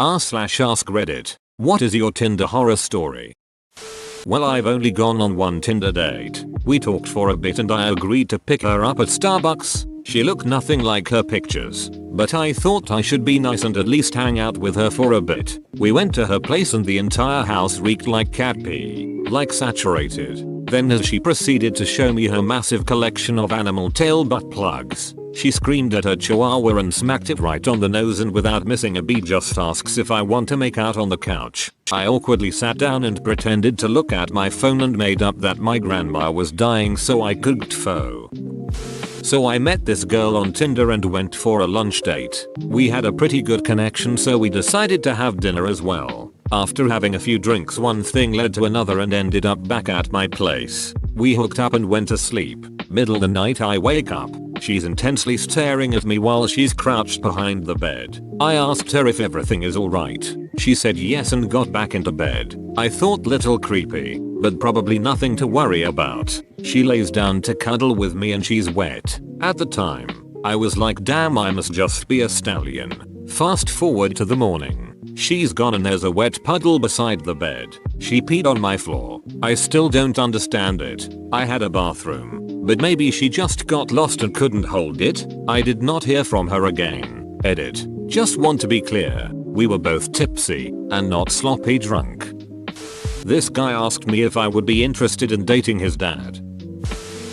r/AskReddit. What is your Tinder horror story? Well, I've only gone on one Tinder date. We talked for a bit and I agreed to pick her up at Starbucks. She looked nothing like her pictures, but I thought I should be nice and at least hang out with her for a bit. We went to her place and the entire house reeked like cat pee, like saturated. Then as she proceeded to show me her massive collection of animal tail butt plugs, she screamed at her chihuahua and smacked it right on the nose and without missing a beat just asks if I want to make out on the couch. I awkwardly sat down and pretended to look at my phone and made up that my grandma was dying so I could gtfo. So I met this girl on Tinder and went for a lunch date. We had a pretty good connection so we decided to have dinner as well. After having a few drinks, one thing led to another and ended up back at my place. We hooked up and went to sleep. Middle of the night I wake up. She's intensely staring at me while she's crouched behind the bed. I asked her if everything is alright. She said yes and got back into bed. I thought little creepy, but probably nothing to worry about. She lays down to cuddle with me and she's wet. At the time, I was like, damn, I must just be a stallion. Fast forward to the morning. She's gone and there's a wet puddle beside the bed. She peed on my floor. I still don't understand it. I had a bathroom, but maybe she just got lost and couldn't hold it. I did not hear from her again. Edit. Just want to be clear, we were both tipsy and not sloppy drunk. This guy asked me if I would be interested in dating his dad.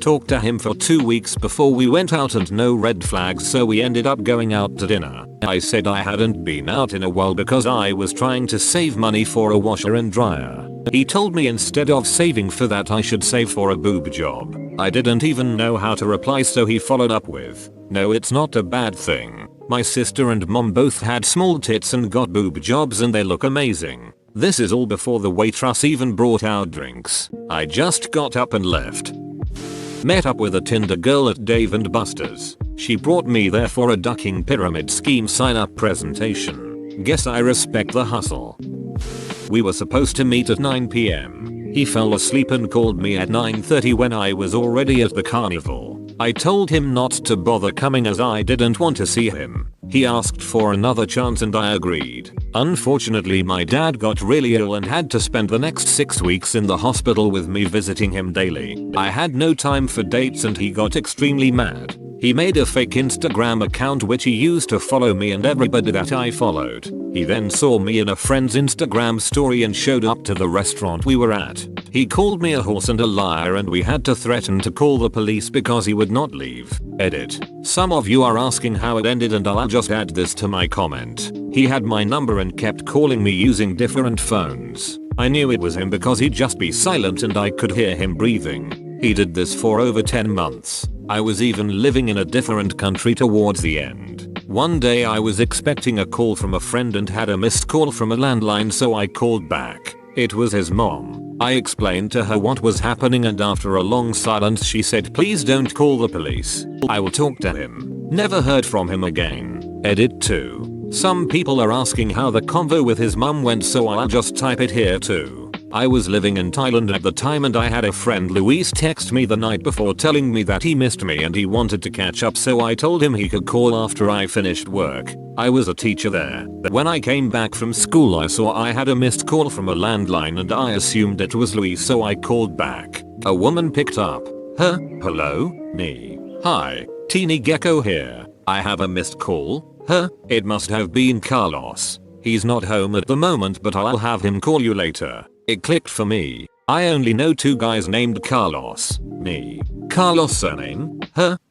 Talked to him for 2 weeks before we went out and no red flags, so we ended up going out to dinner. I said I hadn't been out in a while because I was trying to save money for a washer and dryer. He told me instead of saving for that I should save for a boob job. I didn't even know how to reply, so he followed up with, no, it's not a bad thing. My sister and mom both had small tits and got boob jobs and they look amazing. This is all before the waitress even brought out drinks. I just got up and left. Met up with a Tinder girl at Dave & Buster's. She brought me there for a ducking pyramid scheme sign-up presentation. Guess I respect the hustle. We were supposed to meet at 9 PM. He fell asleep and called me at 9:30 when I was already at the carnival. I told him not to bother coming as I didn't want to see him. He asked for another chance and I agreed. Unfortunately, my dad got really ill and had to spend the next 6 weeks in the hospital with me visiting him daily. I had no time for dates and he got extremely mad. He made a fake Instagram account which he used to follow me and everybody that I followed. He then saw me in a friend's Instagram story and showed up to the restaurant we were at. He called me a horse and a liar and we had to threaten to call the police because he would not leave. Edit. Some of you are asking how it ended and I'll just add this to my comment. He had my number and kept calling me using different phones. I knew it was him because he'd just be silent and I could hear him breathing. He did this for over 10 months. I was even living in a different country towards the end. One day I was expecting a call from a friend and had a missed call from a landline, so I called back. It was his mom. I explained to her what was happening and after a long silence she said, please don't call the police. I will talk to him. Never heard from him again. Edit 2. Some people are asking how the convo with his mum went, so I'll just type it here too. I was living in Thailand at the time and I had a friend Luis text me the night before telling me that he missed me and he wanted to catch up, so I told him he could call after I finished work. I was a teacher there. When I came back from school I saw I had a missed call from a landline and I assumed it was Luis, so I called back. A woman picked up. Hello? Me. Hi. Teeny Gecko here. I have a missed call. It must have been Carlos. He's not home at the moment but I'll have him call you later. It clicked for me. I only know 2 guys named Carlos. Me. Carlos surname?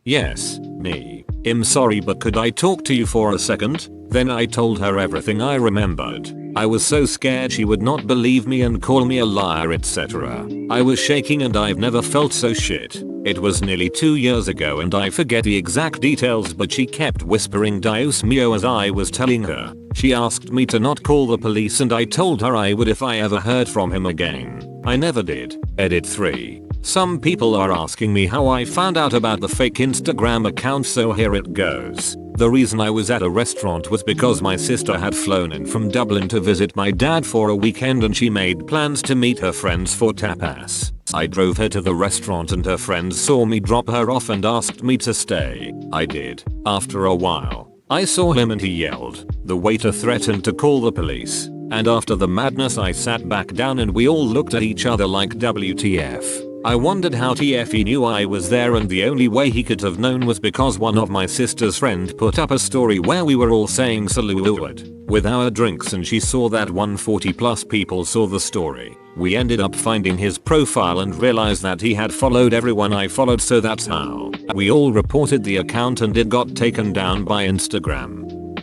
Yes. Me. I'm sorry but could I talk to you for a second? Then I told her everything I remembered. I was so scared she would not believe me and call me a liar, etc. I was shaking and I've never felt so shit. It was nearly 2 years ago and I forget the exact details, but she kept whispering Dios mio as I was telling her. She asked me to not call the police and I told her I would if I ever heard from him again. I never did. Edit 3. Some people are asking me how I found out about the fake Instagram account, so here it goes. The reason I was at a restaurant was because my sister had flown in from Dublin to visit my dad for a weekend and she made plans to meet her friends for tapas. I drove her to the restaurant and her friends saw me drop her off and asked me to stay. I did. After a while, I saw him and he yelled. The waiter threatened to call the police. And after the madness I sat back down and we all looked at each other like WTF. I wondered how TF he knew I was there, and the only way he could have known was because one of my sister's friend put up a story where we were all saying salute with our drinks and she saw that 140 plus people saw the story. We ended up finding his profile and realized that he had followed everyone I followed, so that's how we all reported the account and it got taken down by Instagram.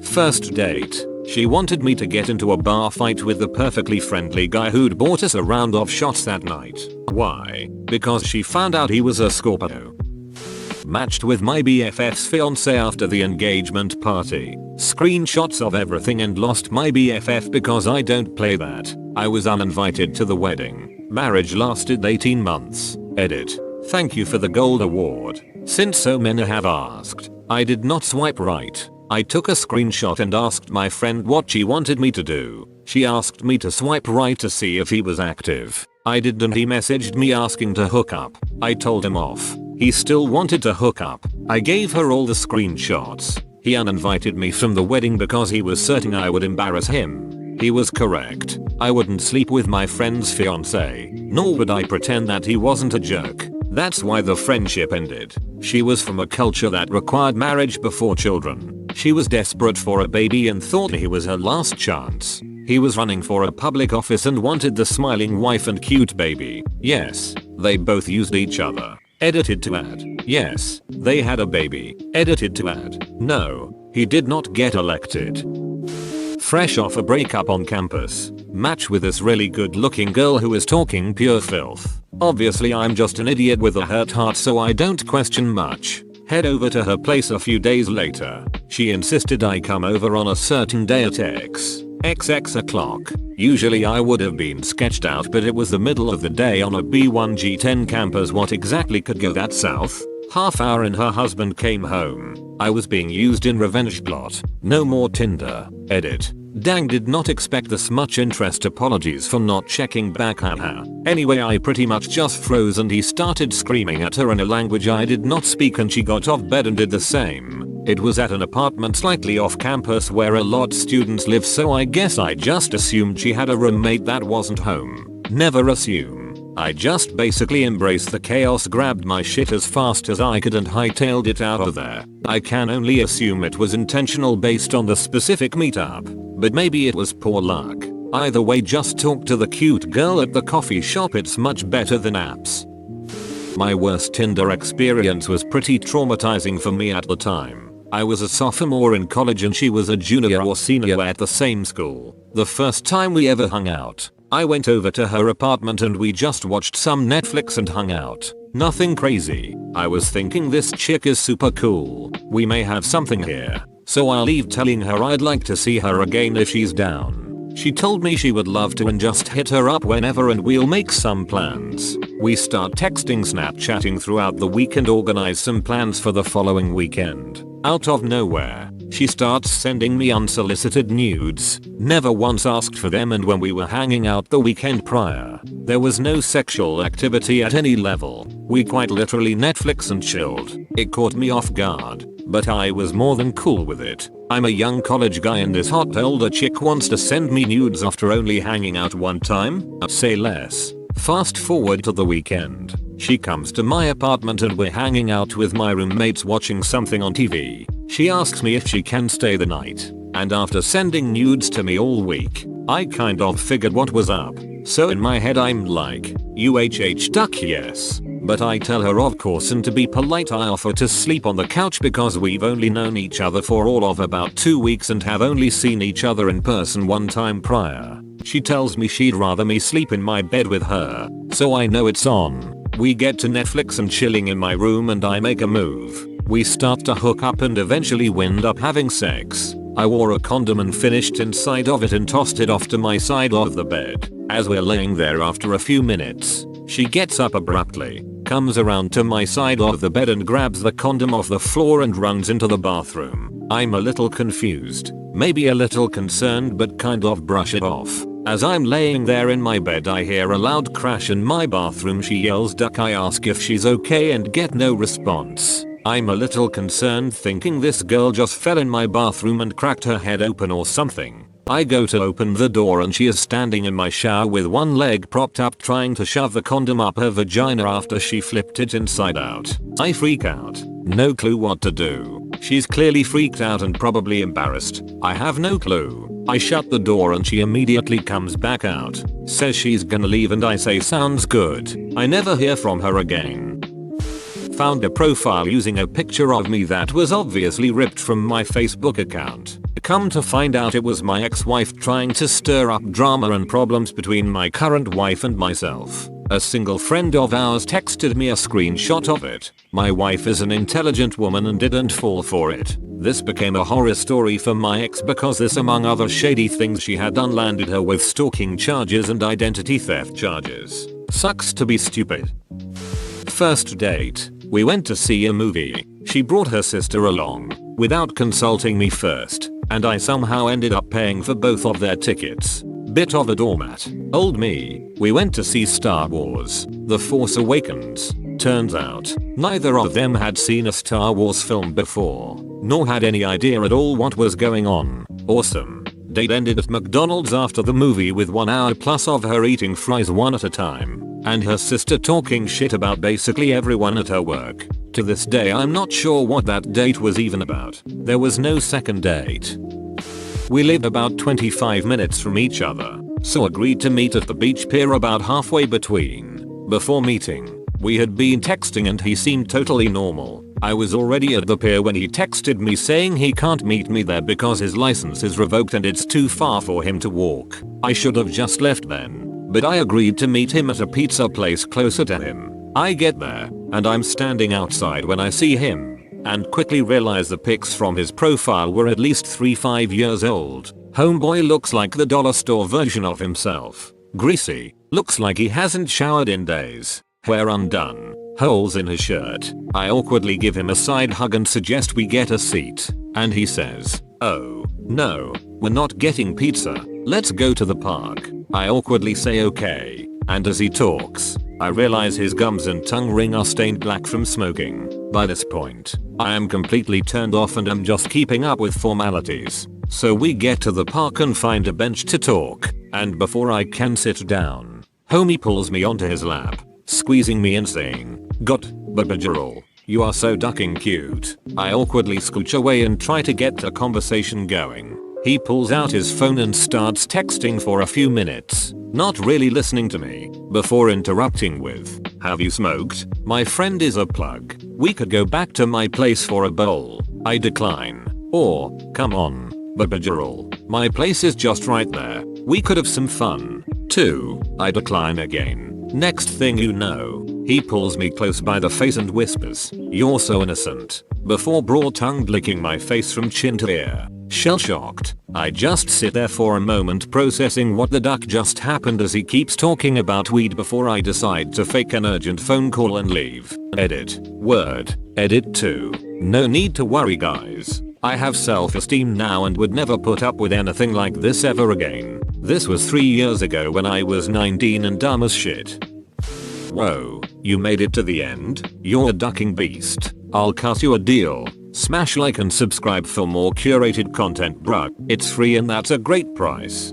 First date. She wanted me to get into a bar fight with the perfectly friendly guy who'd bought us a round of shots that night. Why? Because she found out he was a Scorpio. Matched with my BFF's fiance after the engagement party. Screenshots of everything and lost my BFF because I don't play that. I was uninvited to the wedding. Marriage lasted 18 months. Edit. Thank you for the gold award. Since so many have asked, I did not swipe right. I took a screenshot and asked my friend what she wanted me to do. She asked me to swipe right to see if he was active. I did and he messaged me asking to hook up. I told him off. He still wanted to hook up. I gave her all the screenshots. He uninvited me from the wedding because he was certain I would embarrass him. He was correct. I wouldn't sleep with my friend's fiance, nor would I pretend that he wasn't a jerk. That's why the friendship ended. She was from a culture that required marriage before children. She was desperate for a baby and thought he was her last chance. He was running for a public office and wanted the smiling wife and cute baby. Yes, they both used each other. Edited to add. Yes, they had a baby. Edited to add. No, he did not get elected. Fresh off a breakup on campus. Match with this really good looking girl who is talking pure filth. Obviously I'm just an idiot with a hurt heart, so I don't question much. Head over to her place a few days later. She insisted I come over on a certain day at XX o'clock. Usually I would have been sketched out, but it was the middle of the day on a B1G10 campus. What exactly could go that south? Half hour and her husband came home. I was being used in revenge plot. No more Tinder. Edit. Dang, did not expect this much interest. Apologies for not checking back, haha. Anyway, I pretty much just froze and he started screaming at her in a language I did not speak and she got off bed and did the same. It was at an apartment slightly off campus where a lot students live, so I guess I just assumed she had a roommate that wasn't home. Never assume. I just basically embraced the chaos, grabbed my shit as fast as I could and hightailed it out of there. I can only assume it was intentional based on the specific meetup, but maybe it was poor luck. Either way, just talk to the cute girl at the coffee shop. It's much better than apps. My worst Tinder experience was pretty traumatizing for me at the time. I was a sophomore in college and she was a junior or senior at the same school. The first time we ever hung out, I went over to her apartment and we just watched some Netflix and hung out. Nothing crazy. I was thinking this chick is super cool. We may have something here. So I'll leave telling her I'd like to see her again if she's down. She told me she would love to and just hit her up whenever and we'll make some plans. We start texting, Snapchatting throughout the week and organize some plans for the following weekend. Out of nowhere, she starts sending me unsolicited nudes. Never once asked for them, and when we were hanging out the weekend prior, there was no sexual activity at any level. We quite literally Netflix and chilled. It caught me off guard, but I was more than cool with it. I'm a young college guy and this hot older chick wants to send me nudes after only hanging out one time? Say less. Fast forward to the weekend. She comes to my apartment and we're hanging out with my roommates watching something on TV. She asks me if she can stay the night. And after sending nudes to me all week, I kind of figured what was up. So in my head I'm like, duck yes. But I tell her of course, and to be polite I offer to sleep on the couch because we've only known each other for all of about 2 weeks and have only seen each other in person one time prior. She tells me she'd rather me sleep in my bed with her, so I know it's on. We get to Netflix and chilling in my room and I make a move. We start to hook up and eventually wind up having sex. I wore a condom and finished inside of it and tossed it off to my side of the bed. As we're laying there after a few minutes, she gets up abruptly, comes around to my side of the bed and grabs the condom off the floor and runs into the bathroom. I'm a little confused, maybe a little concerned, but kind of brush it off. As I'm laying there in my bed I hear a loud crash in my bathroom. She yells duck. I ask if she's okay and get no response. I'm a little concerned thinking this girl just fell in my bathroom and cracked her head open or something. I go to open the door and she is standing in my shower with one leg propped up trying to shove the condom up her vagina after she flipped it inside out. I freak out. No clue what to do. She's clearly freaked out and probably embarrassed. I have no clue. I shut the door and she immediately comes back out. Says she's gonna leave and I say sounds good. I never hear from her again. Found a profile using a picture of me that was obviously ripped from my Facebook account. Come to find out it was my ex-wife trying to stir up drama and problems between my current wife and myself. A single friend of ours texted me a screenshot of it. My wife is an intelligent woman and didn't fall for it. This became a horror story for my ex because this, among other shady things she had done, landed her with stalking charges and identity theft charges. Sucks to be stupid. First date. We went to see a movie. She brought her sister along without consulting me first, and I somehow ended up paying for both of their tickets. Bit of a doormat. Old me. We went to see Star Wars: The Force Awakens. Turns out, neither of them had seen a Star Wars film before, nor had any idea at all what was going on. Awesome. Date ended at McDonald's after the movie with 1 hour plus of her eating fries one at a time, and her sister talking shit about basically everyone at her work. To this day I'm not sure what that date was even about. There was no second date. We live about 25 minutes from each other, so agreed to meet at the beach pier about halfway between. Before meeting, we had been texting and he seemed totally normal. I was already at the pier when he texted me saying he can't meet me there because his license is revoked and it's too far for him to walk. I should have just left then, but I agreed to meet him at a pizza place closer to him. I get there, and I'm standing outside when I see him, and quickly realize the pics from his profile were at least 3-5 years old. Homeboy looks like the dollar store version of himself. Greasy, looks like he hasn't showered in days. Hair undone, holes in his shirt. I awkwardly give him a side hug and suggest we get a seat, and he says, "Oh, no, we're not getting pizza. Let's go to the park." I awkwardly say okay, and as he talks, I realize his gums and tongue ring are stained black from smoking. By this point, I am completely turned off and am just keeping up with formalities. So we get to the park and find a bench to talk, and before I can sit down, homie pulls me onto his lap, squeezing me and saying, "God, Babagerol, you are so ducking cute." I awkwardly scooch away and try to get a conversation going. He pulls out his phone and starts texting for a few minutes, not really listening to me, before interrupting with, "Have you smoked? My friend is a plug. We could go back to my place for a bowl." I decline. Or, "Come on, Babagerol, my place is just right there. We could have some fun, too." I decline again. Next thing you know, he pulls me close by the face and whispers, "You're so innocent," before broad-tongued licking my face from chin to ear. Shell-shocked, I just sit there for a moment processing what the duck just happened as he keeps talking about weed before I decide to fake an urgent phone call and leave. Edit. Word. Edit 2. No need to worry guys. I have self-esteem now and would never put up with anything like this ever again. This was 3 years ago when I was 19 and dumb as shit. Whoa, you made it to the end? You're a ducking beast. I'll cut you a deal. Smash like and subscribe for more curated content bruh. It's free and that's a great price.